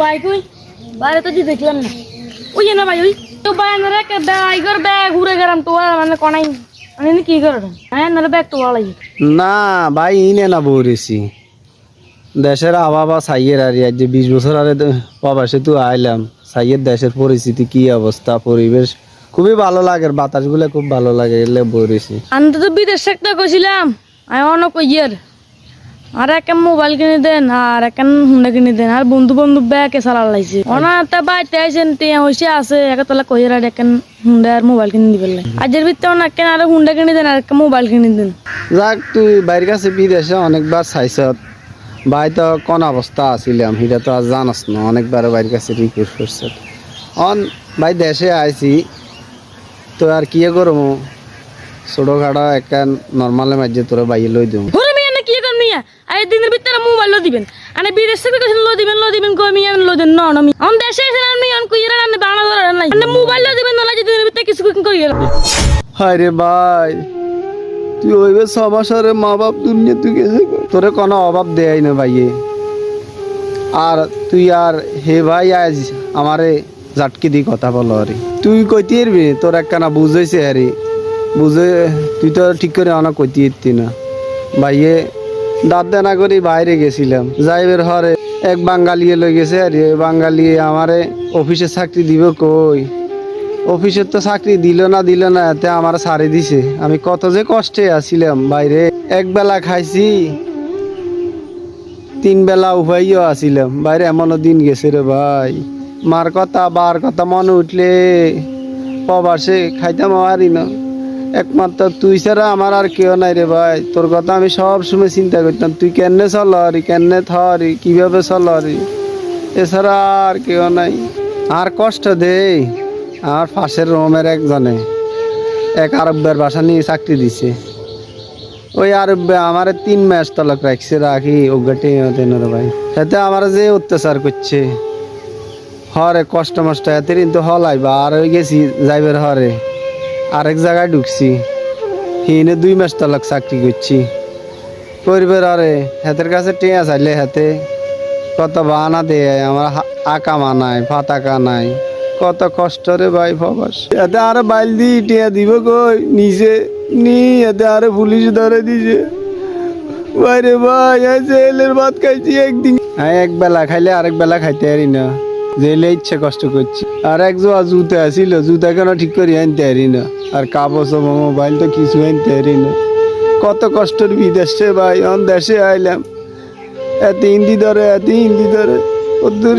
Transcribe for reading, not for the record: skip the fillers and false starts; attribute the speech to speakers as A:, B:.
A: bike ওই বাইরে তো দেখলাম না ওই না ভাই ওই তো বাইরে রেখে বাইকের ব্যাগ ঘুরে গেলাম তো মানে কোনাই মানে কি করবেন হ্যাঁ নাহলে ব্যাগ তো ওয়ালাই
B: না ভাই ইনে না বউরেছি দেশের আবহাওয়া সাইয়ের আর আজ যে 20 বছর আগে প্রবাসে তো আইলাম সাইয়ের দেশের পরিস্থিতি কি অবস্থা পরিবেশ খুবই ভালো লাগে বাতাসগুলো খুব ভালো লাগে এলে বউরেছি
A: আমি তো বিদেশ একটা গেছিলাম আমি অনেক ইয়ের আর এক মোবাইল কিনে দেন আর এক হুন্ডা কিনে দেন আর বন্ধু বন্ধু ব্যাগে চালার লাগছে অনাটা বাইতে আইসেন টিয়া হইছে আছে একতলা কইরা দেখেন হুন্ডা আর মোবাইল কিনে দিবেন আজের ভিতরে অনেক কেন আর হুন্ডা কিনে দেন আর একটা মোবাইল কিনে দেন
B: যাক তুই বাইরের কাছে বিদেশে অনেকবার চাইছ ভাই তো কোন অবস্থা আছিলাম সেটা তো আর জানাস না অনেকবার বাইরের কাছে রিকোয়েস্ট করছে অন ভাই দেশে আইছি তো আর কি করবো ছোটখাটো একটা নর্মালের মাঝে তোরা বাইরে লই দেবো
A: কি করবেন মিয়া আর দিনের ভিতরে মোবাইল লো দিবেন আরে বিদেশ থেকে কইছেন লো দিবেন কই মিয়া লো দেন না আমি অন দেশে এসে আমি অন কইরা না বাংলা ধরে নাই মানে মোবাইল লো দিবেন না দিনের ভিতরে কিছু কই গেল
B: হায় রে ভাই তুই ওইবে সবাসারে মা বাপ দুনিয়া তুই গেছে তোরে কোনো অভাব দেয় না ভাইয়ে আর তুই আর হে ভাই আজ আমারে জাটকি দি কথা বলো আরে তুই কইতে পারবি তোর একখানা বুঝাইছে আরে বুঝে তুই তো ঠিক করে অনেক কইতে পারতি না ভাইয়ে দাঁত দেনা করে বাইরে গেছিলাম যাইবের হরে এক বাঙালি লই গেছে আর বাঙালি আমারে অফিসে চাকরি দিব কই অফিসের তো চাকরি দিল না এতে আমার সারি দিছে আমি কত যে কষ্টে আছিলাম বাইরে এক বেলা খাইছি 3 বেলা উপাইও আছিলাম বাইরে এমনও দিন গেছে রে ভাই মার কথা বার কথা মনে উঠলে প্রবাসে খাইতাম পারি না একমাত্র তুই ছাড়া আমার আর কেউ নাই রে ভাই তোর কথা আমি সব সময় চিন্তা করতাম তুই কেমনে চল আরি কেমনে থরি কিভাবে চল আরি এছাড়া আর কেউ নাই আর কষ্ট দেই আমার পাশের রুমের একজনে এক আরবের বাসা নিয়ে চাকরি দিছে ওই আরবে আমার 3 মাস তলক রাখছে রাখি ওগেটে রে ভাই এতে আমার যে অত্যাচার করছে হরে কষ্ট মষ্ট এতে কিন্তু হলাইবা আর হয়ে গেছি যাইবের হরে আরেক জায়গায় ঢুকছি হিনে 2 মাস তলক চাকরি করছি পরিবার আরে হাতের কাছে টিয়া চাইলে হাতে কত বাহানা দেয় আমার আঁকা মানায় ফাতাকা নাই কত কষ্ট রে ভাই প্রবাস এতে আরে বাইল দি টিয়া দিব কই নিচে নি এতে আরে পুলিশ ধরে দিছে ভাই রে ভাই জেলের ভাত খাইছি একদিন হ্যাঁ এক বেলা খাইলে আরেক বেলা খাইতে পারি না জেলে ইচ্ছে কষ্ট করছি আর এক জোয়া জুতা ছিল জুতা কেন ঠিক করে আনতে পারি না আর কাগজ মোবাইল তো কিছু আনতে পারি না কত কষ্টের বিদেশে ভাই অন দেশে আইলাম এত হিন্দি ধরে ওর দূর